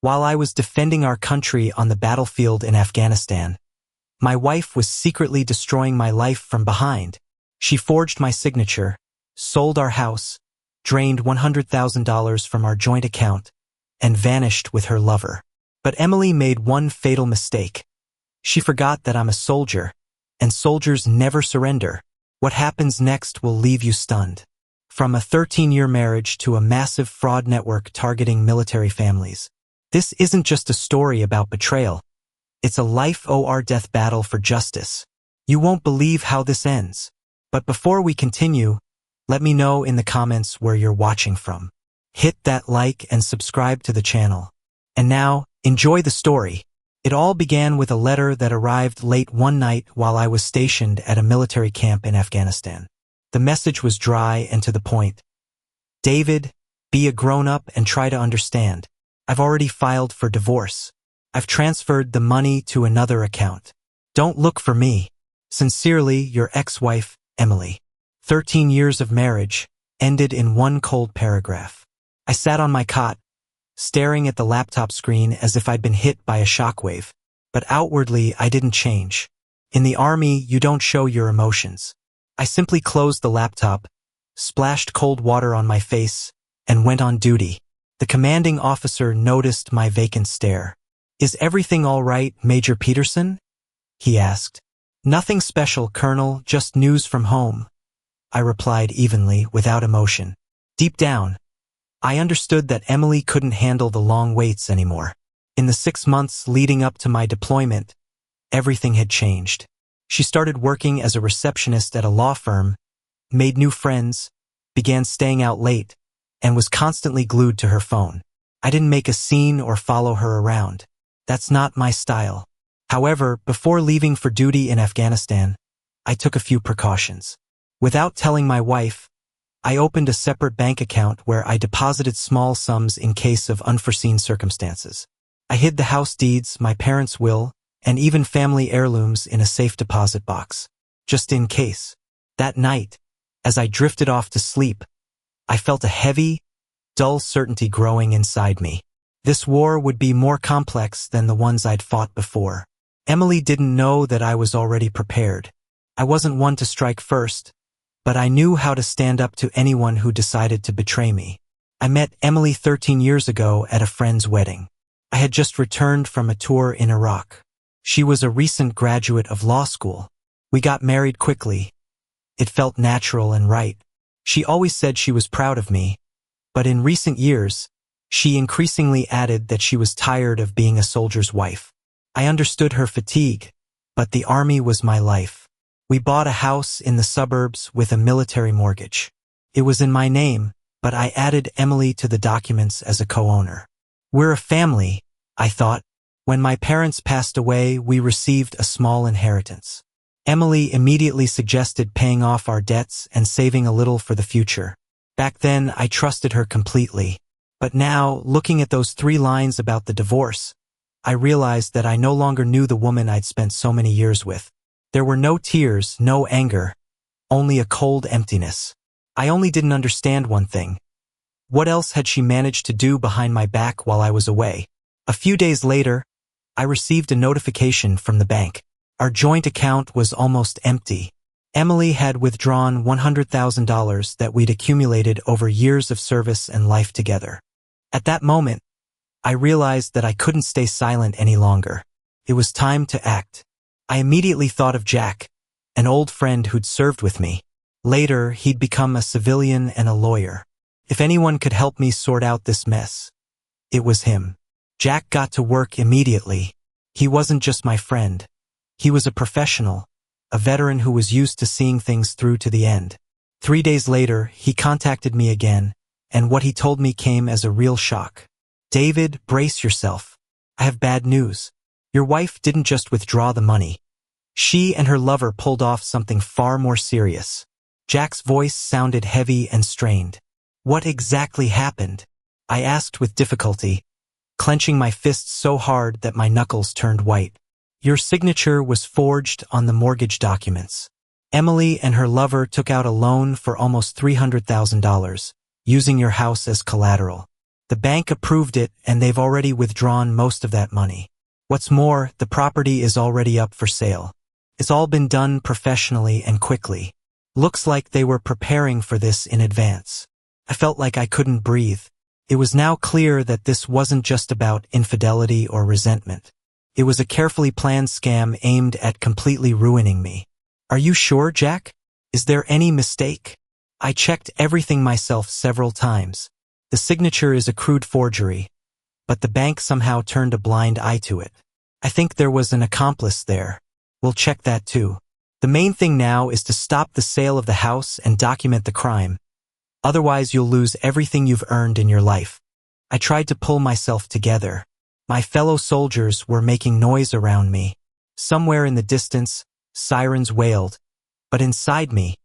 While I was defending our country on the battlefield in Afghanistan, my wife was secretly destroying my life from behind. She forged my signature, sold our house, drained $100,000 from our joint account, and vanished with her lover. But Emily made one fatal mistake. She forgot that I'm a soldier, and soldiers never surrender. What happens next will leave you stunned. From a 13-year marriage to a massive fraud network targeting military families. This isn't just a story about betrayal. It's a life-or-death battle for justice. You won't believe how this ends. But before we continue, let me know in the comments where you're watching from. Hit that like and subscribe to the channel. And now, enjoy the story. It all began with a letter that arrived late one night while I was stationed at a military camp in Afghanistan. The message was dry and to the point. David, be a grown-up and try to understand. I've already filed for divorce. I've transferred the money to another account. Don't look for me. Sincerely, your ex-wife, Emily. 13 years of marriage ended in one cold paragraph. I sat on my cot, staring at the laptop screen as if I'd been hit by a shockwave. But outwardly, I didn't change. In the army, you don't show your emotions. I simply closed the laptop, splashed cold water on my face, and went on duty. The commanding officer noticed my vacant stare. Is everything all right, Major Peterson? He asked. Nothing special, Colonel, just news from home. I replied evenly, without emotion. Deep down, I understood that Emily couldn't handle the long waits anymore. In the 6 months leading up to my deployment, everything had changed. She started working as a receptionist at a law firm, made new friends, began staying out late, and was constantly glued to her phone. I didn't make a scene or follow her around. That's not my style. However, before leaving for duty in Afghanistan, I took a few precautions. Without telling my wife, I opened a separate bank account where I deposited small sums in case of unforeseen circumstances. I hid the house deeds, my parents' will, and even family heirlooms in a safe deposit box, just in case. That night, as I drifted off to sleep, I felt a heavy, dull certainty growing inside me. This war would be more complex than the ones I'd fought before. Emily didn't know that I was already prepared. I wasn't one to strike first, but I knew how to stand up to anyone who decided to betray me. I met Emily 13 years ago at a friend's wedding. I had just returned from a tour in Iraq. She was a recent graduate of law school. We got married quickly. It felt natural and right. She always said she was proud of me, but in recent years, she increasingly added that she was tired of being a soldier's wife. I understood her fatigue, but the army was my life. We bought a house in the suburbs with a military mortgage. It was in my name, but I added Emily to the documents as a co-owner. We're a family, I thought. When my parents passed away, we received a small inheritance. Emily immediately suggested paying off our debts and saving a little for the future. Back then, I trusted her completely. But now, looking at those 3 lines about the divorce, I realized that I no longer knew the woman I'd spent so many years with. There were no tears, no anger, only a cold emptiness. I only didn't understand one thing. What else had she managed to do behind my back while I was away? A few days later, I received a notification from the bank. Our joint account was almost empty. Emily had withdrawn $100,000 that we'd accumulated over years of service and life together. At that moment, I realized that I couldn't stay silent any longer. It was time to act. I immediately thought of Jack, an old friend who'd served with me. Later, he'd become a civilian and a lawyer. If anyone could help me sort out this mess, it was him. Jack got to work immediately. He wasn't just my friend. He was a professional, a veteran who was used to seeing things through to the end. 3 days later, he contacted me again, and what he told me came as a real shock. David, brace yourself. I have bad news. Your wife didn't just withdraw the money. She and her lover pulled off something far more serious. Jack's voice sounded heavy and strained. What exactly happened? I asked with difficulty, clenching my fists so hard that my knuckles turned white. Your signature was forged on the mortgage documents. Emily and her lover took out a loan for almost $300,000, using your house as collateral. The bank approved it and they've already withdrawn most of that money. What's more, the property is already up for sale. It's all been done professionally and quickly. Looks like they were preparing for this in advance. I felt like I couldn't breathe. It was now clear that this wasn't just about infidelity or resentment. It was a carefully planned scam aimed at completely ruining me. Are you sure, Jack? Is there any mistake? I checked everything myself several times. The signature is a crude forgery, but the bank somehow turned a blind eye to it. I think there was an accomplice there. We'll check that too. The main thing now is to stop the sale of the house and document the crime. Otherwise, you'll lose everything you've earned in your life. I tried to pull myself together. My fellow soldiers were making noise around me. Somewhere in the distance, sirens wailed, but inside me,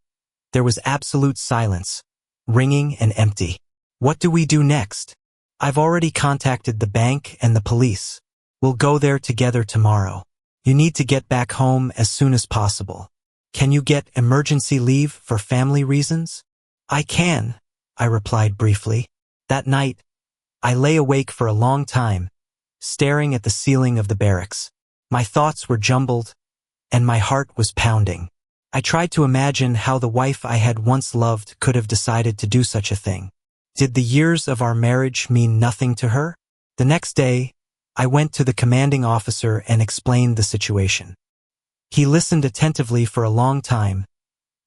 there was absolute silence, ringing and empty. What do we do next? I've already contacted the bank and the police. We'll go there together tomorrow. You need to get back home as soon as possible. Can you get emergency leave for family reasons? I can, I replied briefly. That night, I lay awake for a long time, staring at the ceiling of the barracks. My thoughts were jumbled, and my heart was pounding. I tried to imagine how the wife I had once loved could have decided to do such a thing. Did the years of our marriage mean nothing to her? The next day, I went to the commanding officer and explained the situation. He listened attentively for a long time,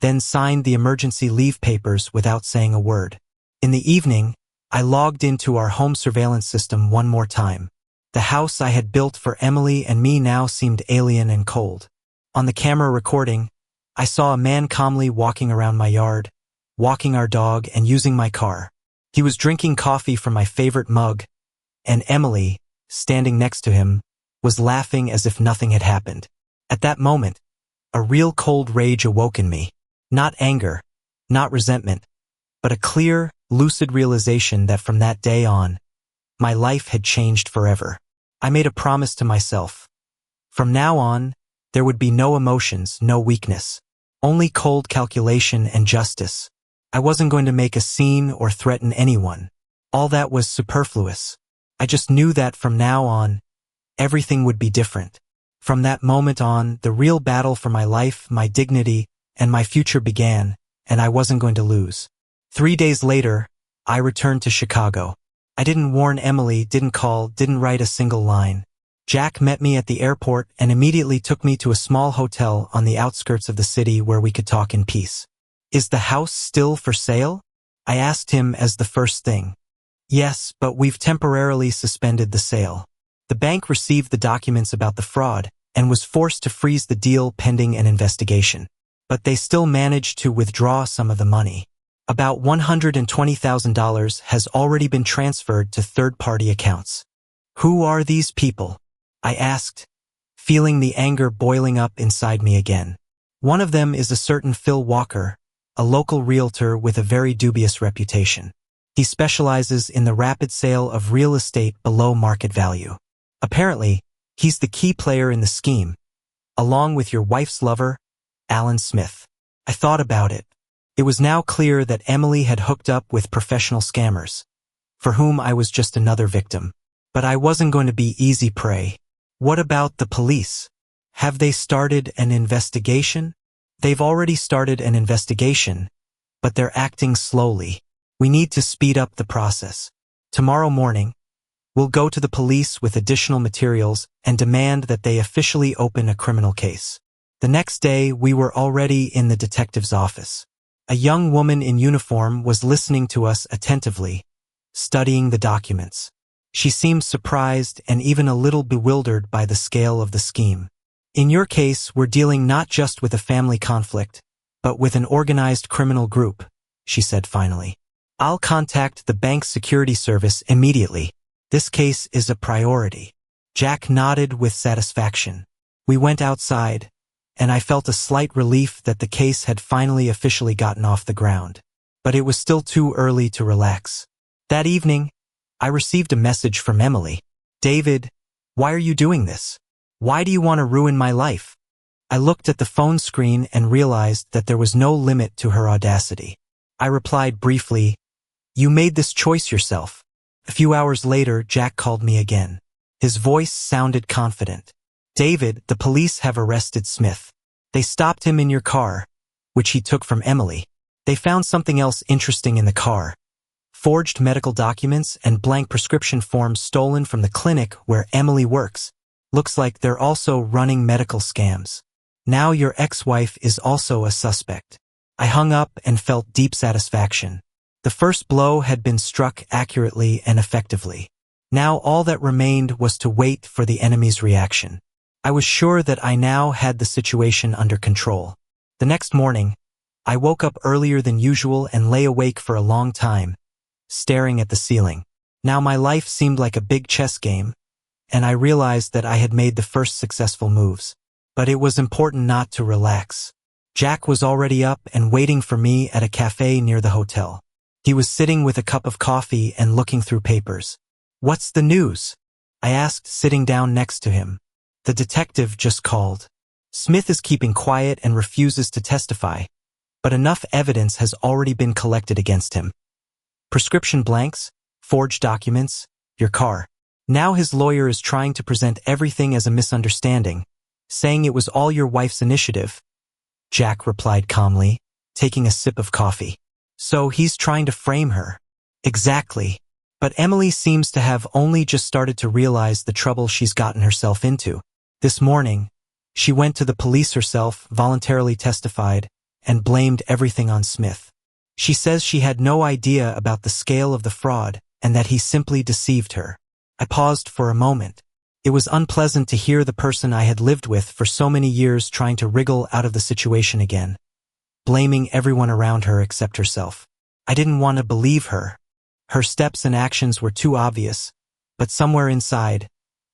then signed the emergency leave papers without saying a word. In the evening, I logged into our home surveillance system one more time. The house I had built for Emily and me now seemed alien and cold. On the camera recording, I saw a man calmly walking around my yard, walking our dog and using my car. He was drinking coffee from my favorite mug, and Emily, standing next to him, was laughing as if nothing had happened. At that moment, a real cold rage awoke in me. Not anger, not resentment, but a clear, lucid realization that from that day on, my life had changed forever. I made a promise to myself. From now on, there would be no emotions, no weakness, only cold calculation and justice. I wasn't going to make a scene or threaten anyone. All that was superfluous. I just knew that from now on, everything would be different. From that moment on, the real battle for my life, my dignity, and my future began, and I wasn't going to lose. 3 days later, I returned to Chicago. I didn't warn Emily, didn't call, didn't write a single line. Jack met me at the airport and immediately took me to a small hotel on the outskirts of the city where we could talk in peace. Is the house still for sale? I asked him as the first thing. Yes, but we've temporarily suspended the sale. The bank received the documents about the fraud and was forced to freeze the deal pending an investigation. But they still managed to withdraw some of the money. About $120,000 has already been transferred to third-party accounts. Who are these people? I asked, feeling the anger boiling up inside me again. One of them is a certain Phil Walker, a local realtor with a very dubious reputation. He specializes in the rapid sale of real estate below market value. Apparently, he's the key player in the scheme, along with your wife's lover, Alan Smith. I thought about it. It was now clear that Emily had hooked up with professional scammers, for whom I was just another victim. But I wasn't going to be easy prey. What about the police? Have they started an investigation? They've already started an investigation, but they're acting slowly. We need to speed up the process. Tomorrow morning, we'll go to the police with additional materials and demand that they officially open a criminal case. The next day, we were already in the detective's office. A young woman in uniform was listening to us attentively, studying the documents. She seemed surprised and even a little bewildered by the scale of the scheme. In your case, we're dealing not just with a family conflict, but with an organized criminal group, she said finally. I'll contact the bank's security service immediately. This case is a priority. Jack nodded with satisfaction. We went outside, and I felt a slight relief that the case had finally officially gotten off the ground. But it was still too early to relax. That evening, I received a message from Emily. David, why are you doing this? Why do you want to ruin my life? I looked at the phone screen and realized that there was no limit to her audacity. I replied briefly, you made this choice yourself. A few hours later, Jack called me again. His voice sounded confident. David, the police have arrested Smith. They stopped him in your car, which he took from Emily. They found something else interesting in the car. Forged medical documents and blank prescription forms stolen from the clinic where Emily works. Looks like they're also running medical scams. Now your ex-wife is also a suspect. I hung up and felt deep satisfaction. The first blow had been struck accurately and effectively. Now all that remained was to wait for the enemy's reaction. I was sure that I now had the situation under control. The next morning, I woke up earlier than usual and lay awake for a long time, staring at the ceiling. Now my life seemed like a big chess game, and I realized that I had made the first successful moves. But it was important not to relax. Jack was already up and waiting for me at a cafe near the hotel. He was sitting with a cup of coffee and looking through papers. "What's the news?" I asked, sitting down next to him. "The detective just called. Smith is keeping quiet and refuses to testify, but enough evidence has already been collected against him. Prescription blanks, forged documents, your car. Now his lawyer is trying to present everything as a misunderstanding, saying it was all your wife's initiative." Jack replied calmly, taking a sip of coffee. "So he's trying to frame her." "Exactly. But Emily seems to have only just started to realize the trouble she's gotten herself into. This morning, she went to the police herself, voluntarily testified, and blamed everything on Smith. She says she had no idea about the scale of the fraud and that he simply deceived her." I paused for a moment. It was unpleasant to hear the person I had lived with for so many years trying to wriggle out of the situation again, blaming everyone around her except herself. I didn't want to believe her. Her steps and actions were too obvious, but somewhere inside,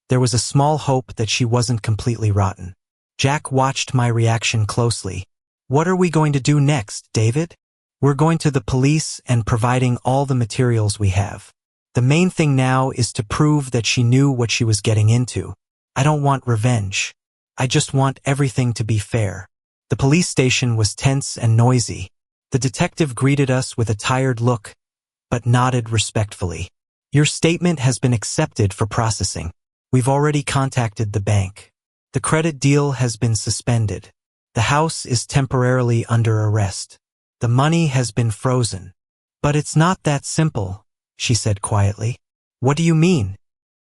there was a small hope that she wasn't completely rotten. Jack watched my reaction closely. "What are we going to do next, David?" "We're going to the police and providing all the materials we have. The main thing now is to prove that she knew what she was getting into. I don't want revenge. I just want everything to be fair." The police station was tense and noisy. The detective greeted us with a tired look, but nodded respectfully. "Your statement has been accepted for processing. We've already contacted the bank. The credit deal has been suspended. The house is temporarily under arrest. The money has been frozen." "But it's not that simple," she said quietly. "What do you mean?"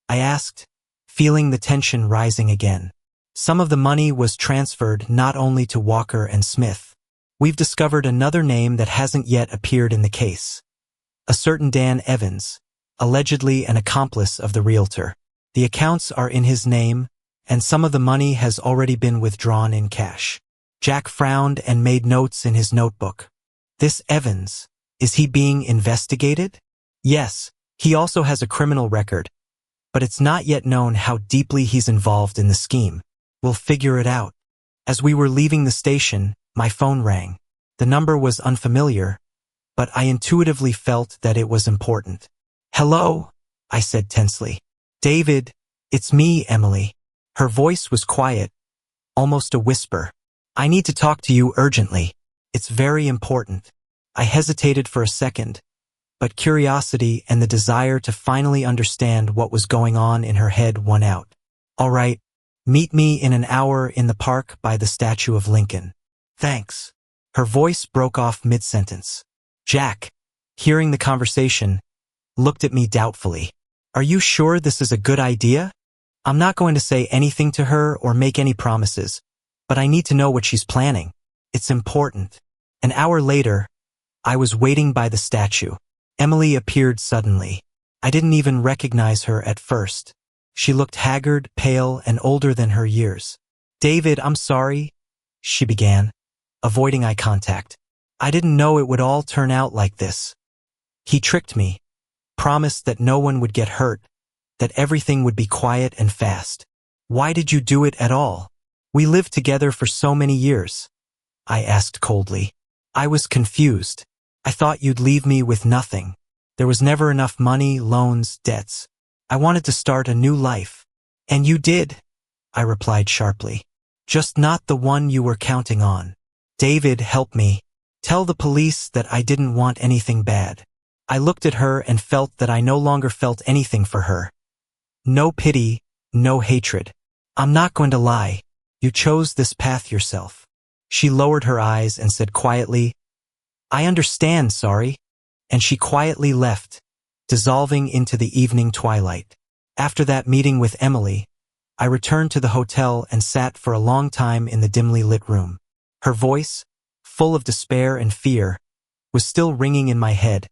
I asked, feeling the tension rising again. "Some of the money was transferred not only to Walker and Smith. We've discovered another name that hasn't yet appeared in the case. A certain Dan Evans, allegedly an accomplice of the realtor. The accounts are in his name, and some of the money has already been withdrawn in cash." Jack frowned and made notes in his notebook. "This Evans, is he being investigated?" "Yes, he also has a criminal record, but it's not yet known how deeply he's involved in the scheme. We'll figure it out." As we were leaving the station, my phone rang. The number was unfamiliar, but I intuitively felt that it was important. "Hello," I said tensely. "David, it's me, Emily." Her voice was quiet, almost a whisper. "I need to talk to you urgently. It's very important." I hesitated for a second, but curiosity and the desire to finally understand what was going on in her head won out. "All right, meet me in an hour in the park by the statue of Lincoln." "Thanks." Her voice broke off mid-sentence. Jack, hearing the conversation, looked at me doubtfully. "Are you sure this is a good idea? I'm not going to say anything to her or make any promises, but I need to know what she's planning. It's important." An hour later, I was waiting by the statue. Emily appeared suddenly. I didn't even recognize her at first. She looked haggard, pale, and older than her years. "David, I'm sorry," she began, avoiding eye contact. "I didn't know it would all turn out like this. He tricked me, promised that no one would get hurt, that everything would be quiet and fast. Why did you do it at all? We lived together for so many years." I asked coldly. "I was confused. I thought you'd leave me with nothing. There was never enough money, loans, debts. I wanted to start a new life." "And you did," I replied sharply. "Just not the one you were counting on. David, help me. Tell the police that I didn't want anything bad. I looked at her and felt that I no longer felt anything for her. No pity, no hatred. I'm not going to lie. You chose this path yourself. She lowered her eyes and said quietly, I understand, sorry. And she quietly left, dissolving into the evening twilight. After that meeting with Emily, I returned to the hotel and sat for a long time in the dimly lit room. Her voice, full of despair and fear, was still ringing in my head,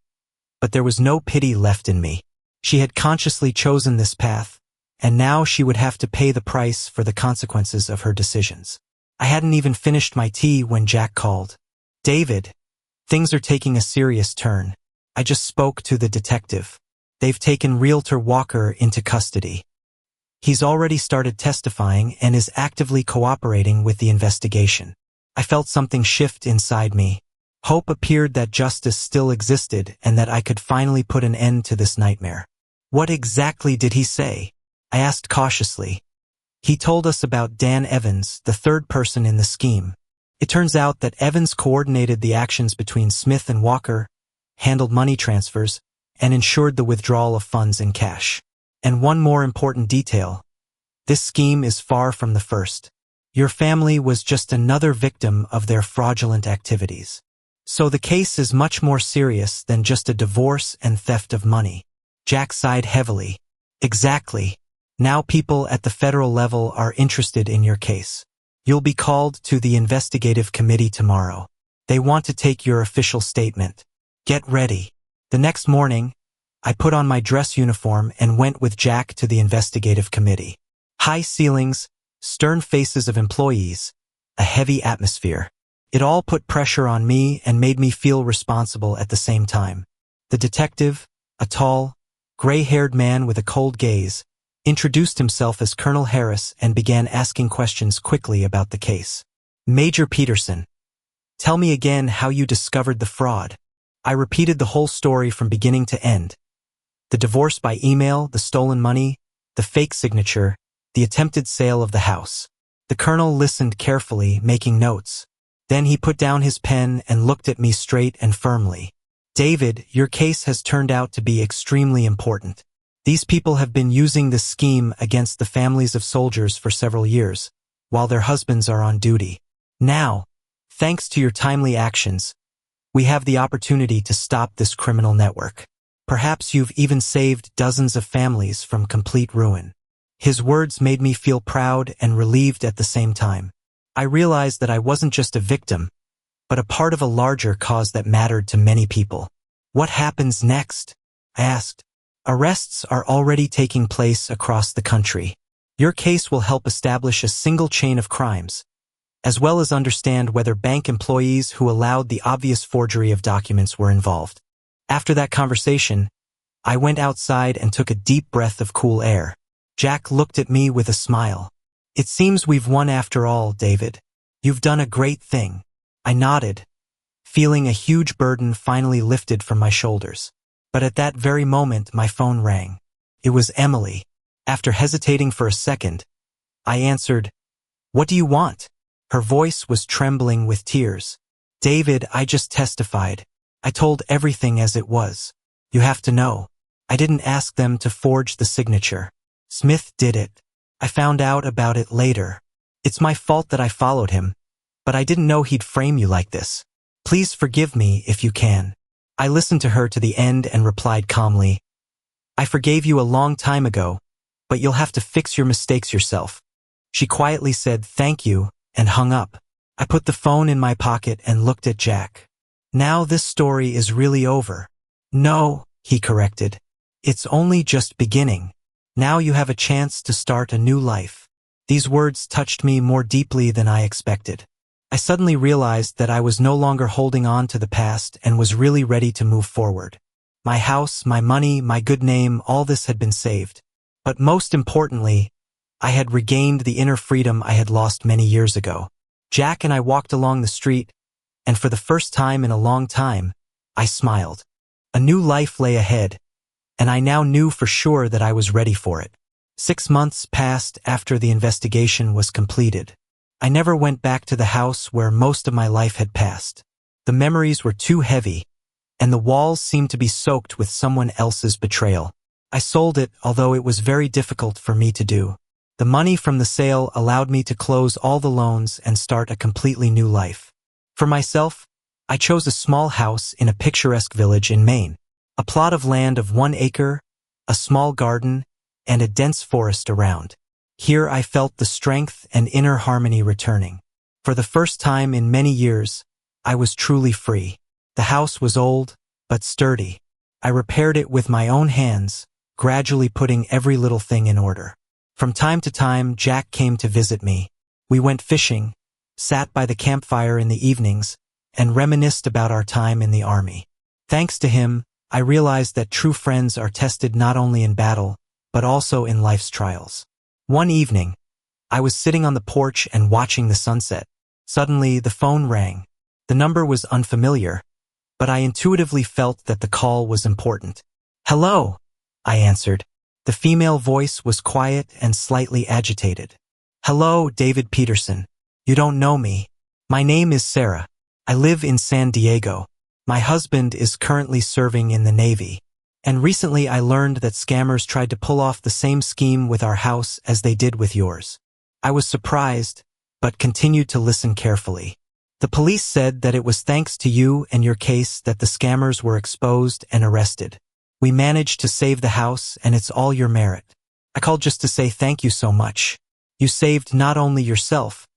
but there was no pity left in me. She had consciously chosen this path, and now she would have to pay the price for the consequences of her decisions. I hadn't even finished my tea when Jack called. David, things are taking a serious turn. I just spoke to the detective. They've taken Realtor Walker into custody. He's already started testifying and is actively cooperating with the investigation. I felt something shift inside me. Hope appeared that justice still existed and that I could finally put an end to this nightmare. What exactly did he say? I asked cautiously. He told us about Dan Evans, the third person in the scheme. It turns out that Evans coordinated the actions between Smith and Walker, handled money transfers, and ensured the withdrawal of funds in cash. And one more important detail. This scheme is far from the first. Your family was just another victim of their fraudulent activities. So the case is much more serious than just a divorce and theft of money. Jack sighed heavily. Exactly. Now people at the federal level are interested in your case. You'll be called to the investigative committee tomorrow. They want to take your official statement. Get ready. The next morning, I put on my dress uniform and went with Jack to the investigative committee. High ceilings, stern faces of employees, a heavy atmosphere. It all put pressure on me and made me feel responsible at the same time. The detective, a tall, gray-haired man with a cold gaze, introduced himself as Colonel Harris and began asking questions quickly about the case. Major Peterson, tell me again how you discovered the fraud. I repeated the whole story from beginning to end. The divorce by email, the stolen money, the fake signature, the attempted sale of the house. The colonel listened carefully, making notes. Then he put down his pen and looked at me straight and firmly. David, your case has turned out to be extremely important. These people have been using this scheme against the families of soldiers for several years, while their husbands are on duty. Now, thanks to your timely actions, we have the opportunity to stop this criminal network. Perhaps you've even saved dozens of families from complete ruin. His words made me feel proud and relieved at the same time. I realized that I wasn't just a victim, but a part of a larger cause that mattered to many people. What happens next? I asked. Arrests are already taking place across the country. Your case will help establish a single chain of crimes, as well as understand whether bank employees who allowed the obvious forgery of documents were involved. After that conversation, I went outside and took a deep breath of cool air. Jack looked at me with a smile. It seems we've won after all, David. You've done a great thing. I nodded, feeling a huge burden finally lifted from my shoulders. But at that very moment, my phone rang. It was Emily. After hesitating for a second, I answered, "What do you want?" Her voice was trembling with tears. "David, I just testified. I told everything as it was. You have to know. I didn't ask them to forge the signature. Smith did it. I found out about it later. It's my fault that I followed him, but I didn't know he'd frame you like this. Please forgive me if you can." I listened to her to the end and replied calmly, "I forgave you a long time ago, but you'll have to fix your mistakes yourself." She quietly said thank you and hung up. I put the phone in my pocket and looked at Jack. Now this story is really over. No, he corrected. It's only just beginning. Now you have a chance to start a new life. These words touched me more deeply than I expected. I suddenly realized that I was no longer holding on to the past and was really ready to move forward. My house, my money, my good name, all this had been saved. But most importantly, I had regained the inner freedom I had lost many years ago. Jack and I walked along the street, and for the first time in a long time, I smiled. A new life lay ahead, and I now knew for sure that I was ready for it. 6 months passed after the investigation was completed. I never went back to the house where most of my life had passed. The memories were too heavy, and the walls seemed to be soaked with someone else's betrayal. I sold it, although it was very difficult for me to do. The money from the sale allowed me to close all the loans and start a completely new life. For myself, I chose a small house in a picturesque village in Maine, a plot of land of 1 acre, a small garden, and a dense forest around. Here I felt the strength and inner harmony returning. For the first time in many years, I was truly free. The house was old, but sturdy. I repaired it with my own hands, gradually putting every little thing in order. From time to time, Jack came to visit me. We went fishing, sat by the campfire in the evenings, and reminisced about our time in the army. Thanks to him, I realized that true friends are tested not only in battle, but also in life's trials. One evening, I was sitting on the porch and watching the sunset. Suddenly, the phone rang. The number was unfamiliar, but I intuitively felt that the call was important. "Hello," I answered. The female voice was quiet and slightly agitated. "Hello, David Peterson. You don't know me. My name is Sarah. I live in San Diego. My husband is currently serving in the Navy. And recently I learned that scammers tried to pull off the same scheme with our house as they did with yours." I was surprised, but continued to listen carefully. "The police said that it was thanks to you and your case that the scammers were exposed and arrested. We managed to save the house, and it's all your merit. I called just to say thank you so much. You saved not only yourself,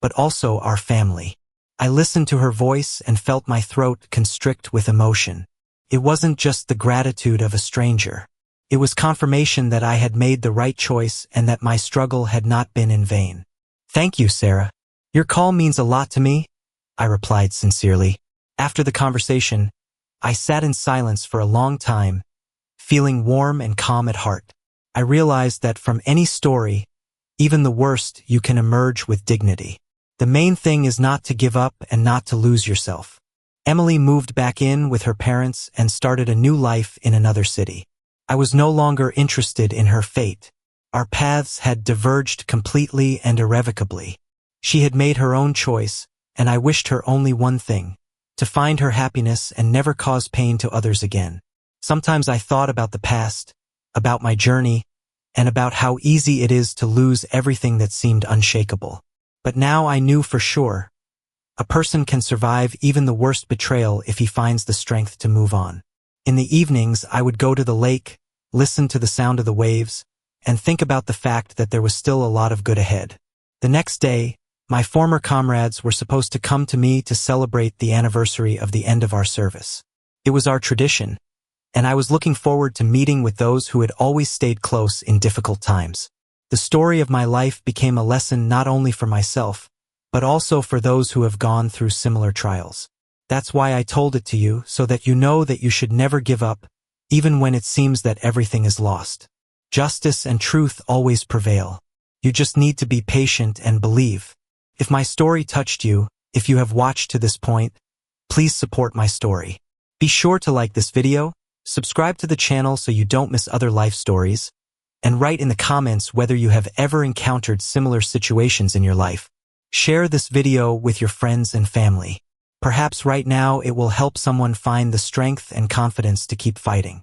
but also our family." I listened to her voice and felt my throat constrict with emotion. It wasn't just the gratitude of a stranger. It was confirmation that I had made the right choice and that my struggle had not been in vain. "Thank you, Sarah. Your call means a lot to me," I replied sincerely. After the conversation, I sat in silence for a long time, feeling warm and calm at heart. I realized that from any story, even the worst, you can emerge with dignity. The main thing is not to give up and not to lose yourself. Emily moved back in with her parents and started a new life in another city. I was no longer interested in her fate. Our paths had diverged completely and irrevocably. She had made her own choice, and I wished her only one thing: to find her happiness and never cause pain to others again. Sometimes I thought about the past, about my journey, and about how easy it is to lose everything that seemed unshakable. But now I knew for sure, a person can survive even the worst betrayal if he finds the strength to move on. In the evenings, I would go to the lake, listen to the sound of the waves, and think about the fact that there was still a lot of good ahead. The next day, my former comrades were supposed to come to me to celebrate the anniversary of the end of our service. It was our tradition, and I was looking forward to meeting with those who had always stayed close in difficult times. The story of my life became a lesson not only for myself, but also for those who have gone through similar trials. That's why I told it to you, so that you know that you should never give up, even when it seems that everything is lost. Justice and truth always prevail. You just need to be patient and believe. If my story touched you, if you have watched to this point, please support my story. Be sure to like this video, subscribe to the channel so you don't miss other life stories, and write in the comments whether you have ever encountered similar situations in your life. Share this video with your friends and family. Perhaps right now it will help someone find the strength and confidence to keep fighting.